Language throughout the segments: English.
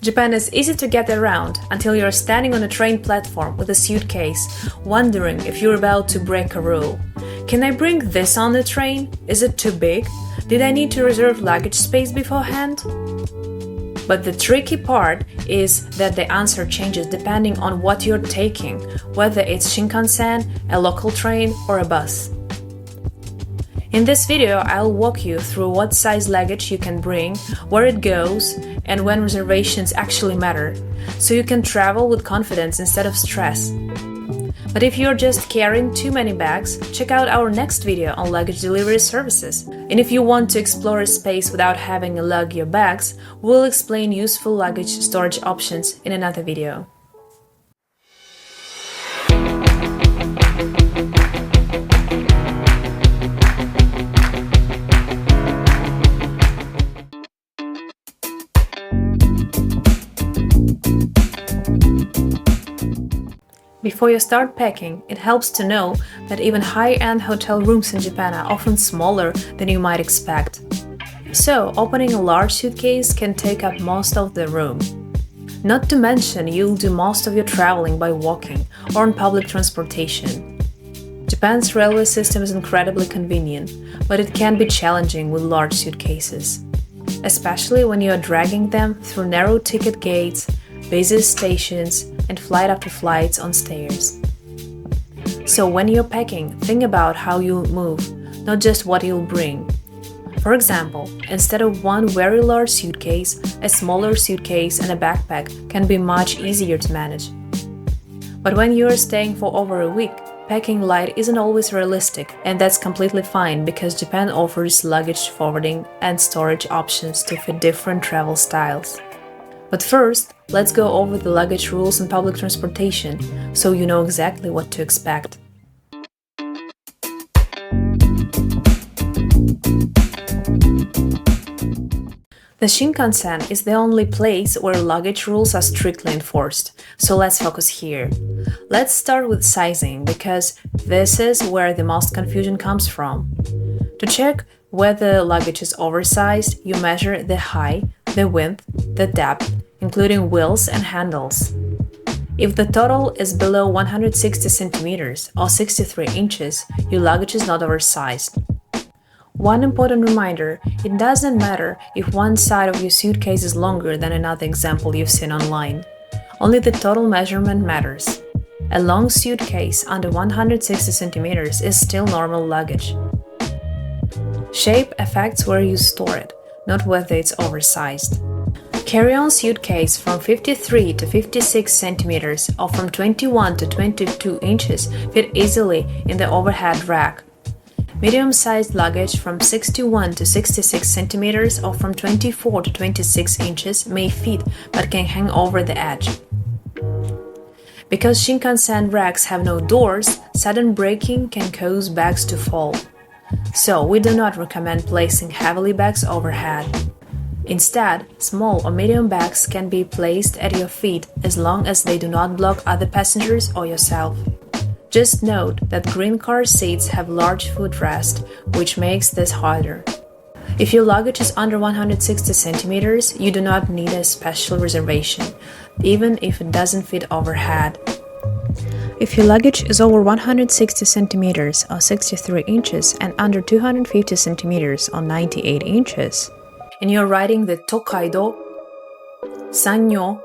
Japan is easy to get around until you're standing on a train platform with a suitcase, wondering if you're about to break a rule. Can I bring this on the train? Is it too big? Did I need to reserve luggage space beforehand? But the tricky part is that the answer changes depending on what you're taking, whether it's Shinkansen, a local train, or a bus. In this video, I'll walk you through what size luggage you can bring, where it goes, and when reservations actually matter, so you can travel with confidence instead of stress. But if you're just carrying too many bags, check out our next video on luggage delivery services. And if you want to explore a space without having to lug your bags, we'll explain useful luggage storage options in another video. Before you start packing, it helps to know that even high-end hotel rooms in Japan are often smaller than you might expect. So, opening a large suitcase can take up most of the room. Not to mention, you'll do most of your traveling by walking or on public transportation. Japan's railway system is incredibly convenient, but it can be challenging with large suitcases, especially when you are dragging them through narrow ticket gates, busy stations, and flight after flights on stairs. So when you're packing, think about how you'll move, not just what you'll bring. For example, instead of one very large suitcase, a smaller suitcase and a backpack can be much easier to manage. But when you're staying for over a week, packing light isn't always realistic, and that's completely fine because Japan offers luggage forwarding and storage options to fit different travel styles. But first, let's go over the luggage rules in public transportation, so you know exactly what to expect. The Shinkansen is the only place where luggage rules are strictly enforced, so let's focus here. Let's start with sizing, because this is where the most confusion comes from. To check whether luggage is oversized, you measure the height, the width, the depth, including wheels and handles. If the total is below 160 centimeters or 63 inches, your luggage is not oversized. One important reminder, it doesn't matter if one side of your suitcase is longer than another example you've seen online. Only the total measurement matters. A long suitcase under 160 centimeters is still normal luggage. Shape affects where you store it, not whether it's oversized. Carry-on suitcase from 53 to 56 centimeters or from 21 to 22 inches fit easily in the overhead rack. Medium-sized luggage from 61 to 66 centimeters or from 24 to 26 inches may fit but can hang over the edge. Because Shinkansen racks have no doors, sudden braking can cause bags to fall. So we do not recommend placing heavily bags overhead. Instead, small or medium bags can be placed at your feet as long as they do not block other passengers or yourself. Just note that green car seats have large footrest, which makes this harder. If your luggage is under 160 centimeters, you do not need a special reservation, even if it doesn't fit overhead. If your luggage is over 160 centimeters or 63 inches and under 250 centimeters or 98 inches, and you're riding the Tokaido, Sannyo,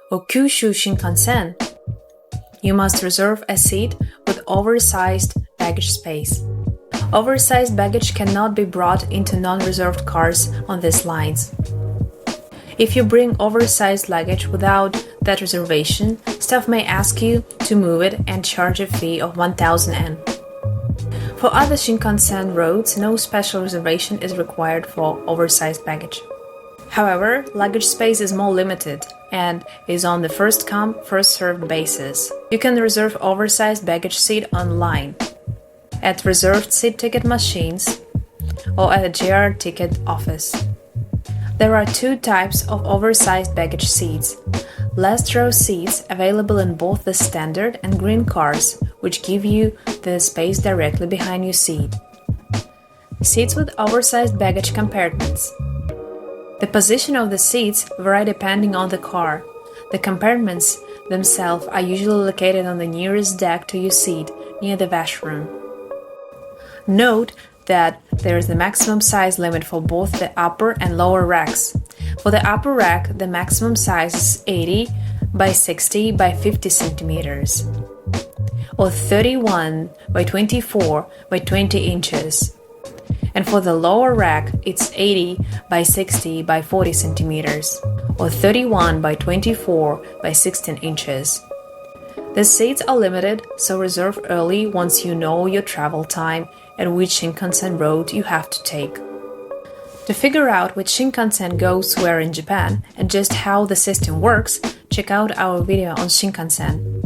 or Kyushu Shinkansen, you must reserve a seat with oversized baggage space. Oversized baggage cannot be brought into non-reserved cars on these lines. If you bring oversized luggage without that reservation, staff may ask you to move it and charge a fee of 1,000 yen. For other Shinkansen routes, no special reservation is required for oversized baggage. However, luggage space is more limited and is on the first-come, first-served basis. You can reserve oversized baggage seat online, at reserved seat ticket machines, or at a JR ticket office. There are two types of oversized baggage seats. Last row seats available in both the standard and green cars, which give you the space directly behind your seat. Seats with oversized baggage compartments. The position of the seats vary depending on the car. The compartments themselves are usually located on the nearest deck to your seat, near the washroom. Note that there is the maximum size limit for both the upper and lower racks. For the upper rack, the maximum size is 80 by 60 by 50 centimeters, or 31 by 24 by 20 inches. And for the lower rack, it's 80 by 60 by 40 centimeters, or 31 by 24 by 16 inches. The seats are limited, so reserve early once you know your travel time and which Shinkansen road you have to take. To figure out which Shinkansen goes where in Japan and just how the system works, check out our video on Shinkansen.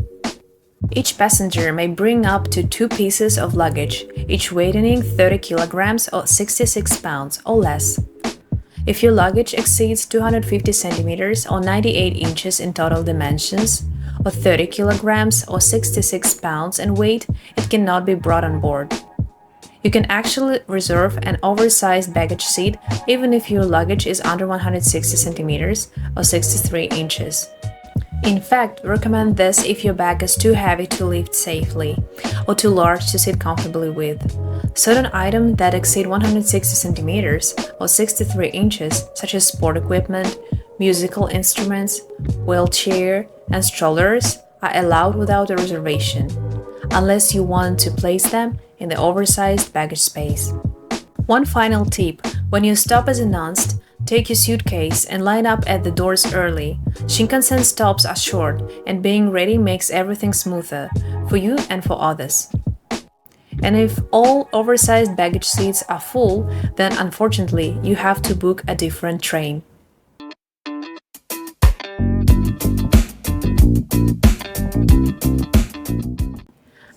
Each passenger may bring up to 2 pieces of luggage, each weighing 30 kilograms or 66 pounds or less. If your luggage exceeds 250 centimeters or 98 inches in total dimensions, or 30 kilograms or 66 pounds in weight, it cannot be brought on board. You can actually reserve an oversized baggage seat even if your luggage is under 160 centimeters or 63 inches. In fact, we recommend this if your bag is too heavy to lift safely or too large to sit comfortably with. Certain items that exceed 160 centimeters or 63 inches, such as sport equipment, musical instruments, wheelchair, and strollers, are allowed without a reservation, unless you want to place them in the oversized baggage space. One final tip: when your stop is announced, take your suitcase and line up at the doors early. Shinkansen stops are short, and being ready makes everything smoother for you and for others. And if all oversized baggage seats are full, then unfortunately you have to book a different train.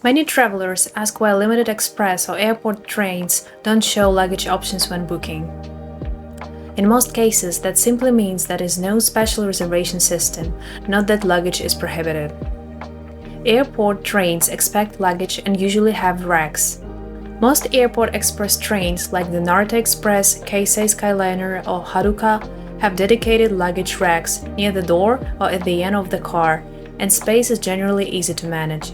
Many travelers ask why limited express or airport trains don't show luggage options when booking. In most cases, that simply means there is no special reservation system, not that luggage is prohibited. Airport trains expect luggage and usually have racks. Most airport express trains like the Narita Express, Keisei Skyliner or Haruka have dedicated luggage racks near the door or at the end of the car, and space is generally easy to manage.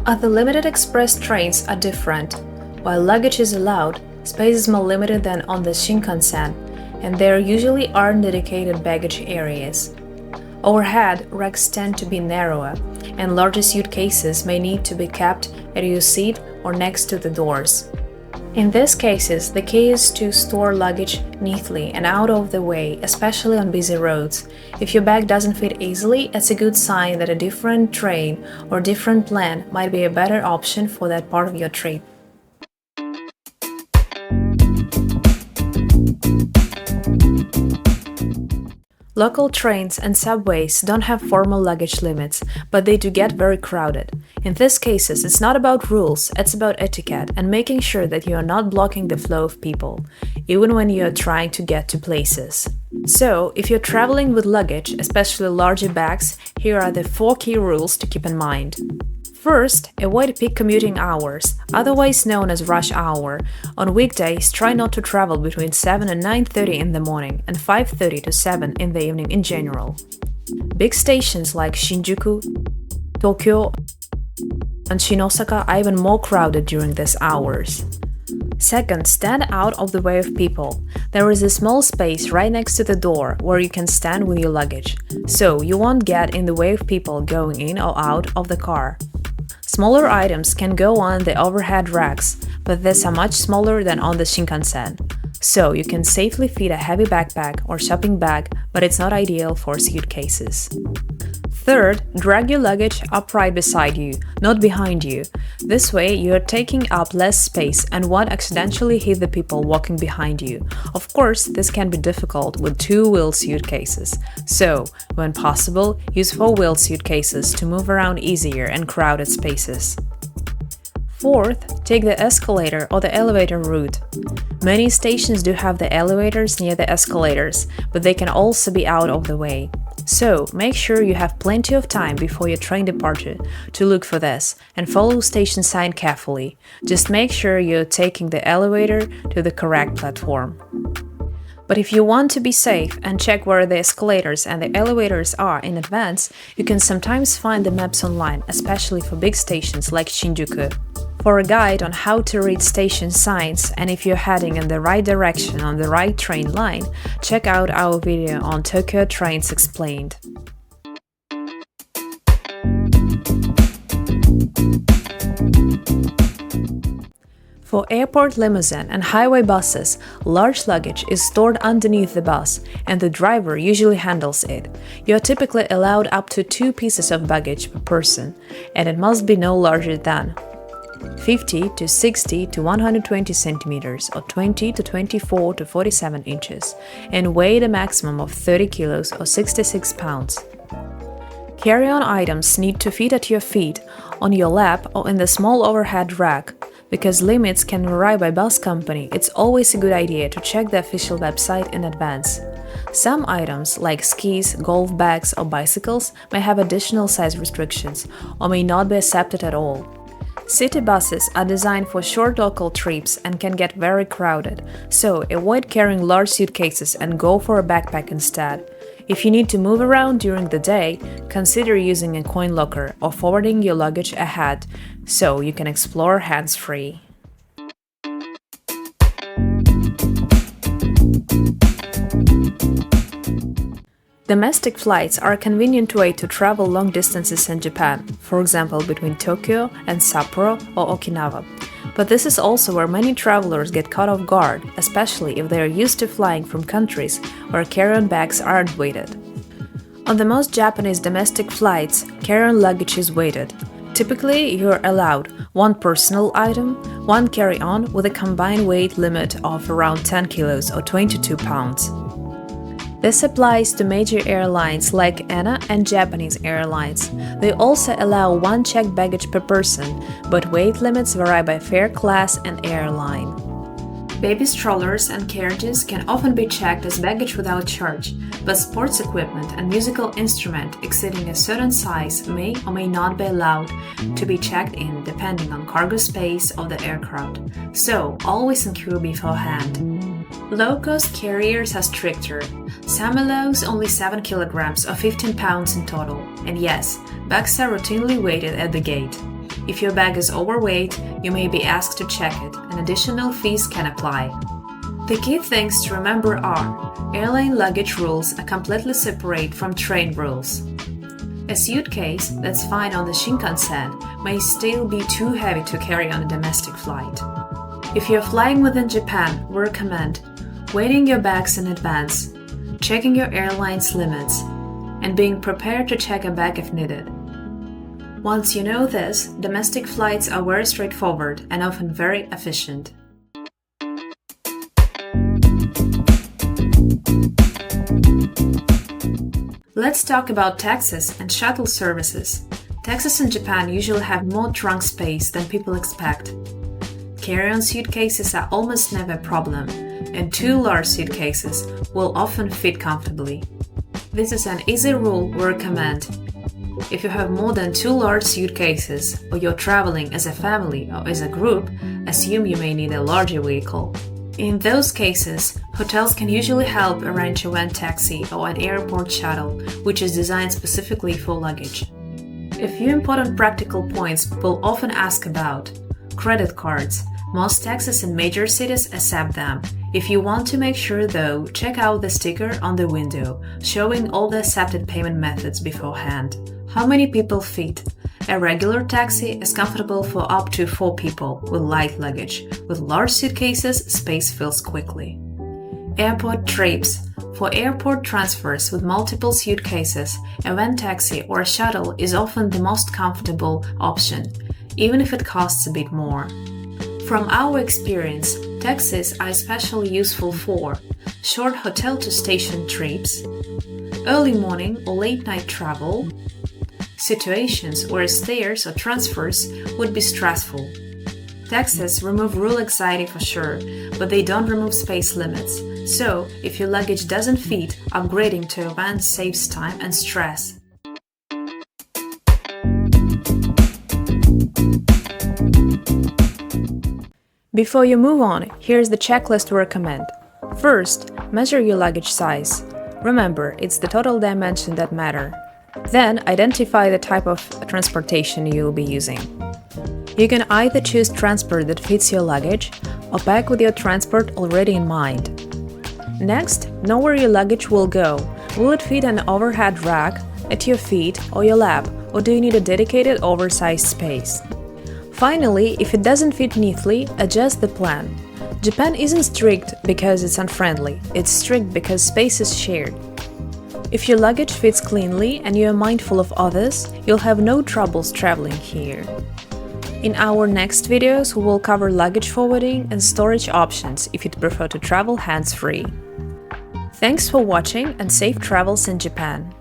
Other limited express trains are different. While luggage is allowed, space is more limited than on the Shinkansen, and there usually aren't dedicated baggage areas. Overhead, racks tend to be narrower, and larger suitcases may need to be kept at your seat or next to the doors. In these cases, the key is to store luggage neatly and out of the way, especially on busy roads. If your bag doesn't fit easily, it's a good sign that a different train or different plan might be a better option for that part of your trip. Local trains and subways don't have formal luggage limits, but they do get very crowded. In these cases, it's not about rules, it's about etiquette and making sure that you are not blocking the flow of people, even when you are trying to get to places. So, if you're traveling with luggage, especially larger bags, here are the 4 key rules to keep in mind. First, avoid peak commuting hours, otherwise known as rush hour. On weekdays, try not to travel between 7 and 9:30 in the morning and 5:30 to 7 in the evening in general. Big stations like Shinjuku, Tokyo, and Shinosaka are even more crowded during these hours. Second, stand out of the way of people. There is a small space right next to the door where you can stand with your luggage, so you won't get in the way of people going in or out of the car. Smaller items can go on the overhead racks, but these are much smaller than on the Shinkansen, so you can safely fit a heavy backpack or shopping bag, but it's not ideal for suitcases. Third, drag your luggage upright beside you, not behind you. This way, you are taking up less space and won't accidentally hit the people walking behind you. Of course, this can be difficult with 2-wheel suitcases, so, when possible, use 4-wheel suitcases to move around easier in crowded spaces. Fourth, take the escalator or the elevator route. Many stations do have the elevators near the escalators, but they can also be out of the way. So, make sure you have plenty of time before your train departure to look for this and follow station sign carefully. Just make sure you're taking the elevator to the correct platform. But if you want to be safe and check where the escalators and the elevators are in advance, you can sometimes find the maps online, especially for big stations like Shinjuku. For a guide on how to read station signs and if you're heading in the right direction on the right train line, check out our video on Tokyo Trains Explained. For airport limousine and highway buses, large luggage is stored underneath the bus, and the driver usually handles it. You are typically allowed up to 2 pieces of baggage per person, and it must be no larger than 50 to 60 to 120 centimeters or 20 to 24 to 47 inches, and weigh a maximum of 30 kilos or 66 pounds. Carry-on items need to fit at your feet, on your lap, or in the small overhead rack. Because limits can vary by bus company, it's always a good idea to check the official website in advance. Some items, like skis, golf bags, or bicycles, may have additional size restrictions or may not be accepted at all. City buses are designed for short local trips and can get very crowded, so avoid carrying large suitcases and go for a backpack instead. If you need to move around during the day, consider using a coin locker or forwarding your luggage ahead, so you can explore hands-free. Domestic flights are a convenient way to travel long distances in Japan, for example between Tokyo and Sapporo or Okinawa. But this is also where many travelers get caught off guard, especially if they are used to flying from countries where carry-on bags aren't weighted. On the most Japanese domestic flights, carry-on luggage is weighted. Typically, you are allowed 1 personal item, 1 carry-on with a combined weight limit of around 10 kilos or 22 pounds. This applies to major airlines like ANA and Japanese airlines. They also allow 1 checked baggage per person, but weight limits vary by fare class and airline. Baby strollers and carriages can often be checked as baggage without charge, but sports equipment and musical instrument exceeding a certain size may or may not be allowed to be checked in depending on cargo space of the aircraft, so always incur beforehand. Low-cost carriers are stricter. Some allows only 7 kilograms or 15 pounds in total, and yes, bags are routinely weighted at the gate. If your bag is overweight, you may be asked to check it, and additional fees can apply. The key things to remember are: airline luggage rules are completely separate from train rules. A suitcase that's fine on the Shinkansen may still be too heavy to carry on a domestic flight. If you're flying within Japan, we recommend weighing your bags in advance, checking your airline's limits, and being prepared to check a bag if needed. Once you know this, domestic flights are very straightforward and often very efficient. Let's talk about taxis and shuttle services. Taxis in Japan usually have more trunk space than people expect. Carry-on suitcases are almost never a problem, and 2 large suitcases will often fit comfortably. This is an easy rule we recommend. If you have more than 2 large suitcases, or you're traveling as a family or as a group, assume you may need a larger vehicle. In those cases, hotels can usually help arrange a van taxi or an airport shuttle, which is designed specifically for luggage. A few important practical points people often ask about. Credit cards. Most taxis in major cities accept them. If you want to make sure though, check out the sticker on the window, showing all the accepted payment methods beforehand. How many people fit? A regular taxi is comfortable for up to 4 people with light luggage. With large suitcases, space fills quickly. Airport trips. For airport transfers with multiple suitcases, a van taxi or a shuttle is often the most comfortable option, even if it costs a bit more. From our experience, taxis are especially useful for short hotel-to-station trips, early morning or late-night travel, situations where stairs or transfers would be stressful. Taxis remove rule anxiety for sure, but they don't remove space limits. So, if your luggage doesn't fit, upgrading to a van saves time and stress. Before you move on, here's the checklist we recommend. First, measure your luggage size. Remember, it's the total dimension that matter. Then, identify the type of transportation you will be using. You can either choose transport that fits your luggage or pack with your transport already in mind. Next, know where your luggage will go. Will it fit an overhead rack, at your feet or your lap, or do you need a dedicated oversized space? Finally, if it doesn't fit neatly, adjust the plan. Japan isn't strict because it's unfriendly, it's strict because space is shared. If your luggage fits cleanly and you are mindful of others, you'll have no troubles traveling here. In our next videos, we will cover luggage forwarding and storage options if you'd prefer to travel hands-free. Thanks for watching and safe travels in Japan!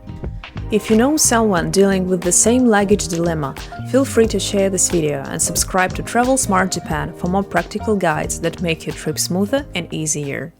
If you know someone dealing with the same luggage dilemma, feel free to share this video and subscribe to Travel Smart Japan for more practical guides that make your trip smoother and easier.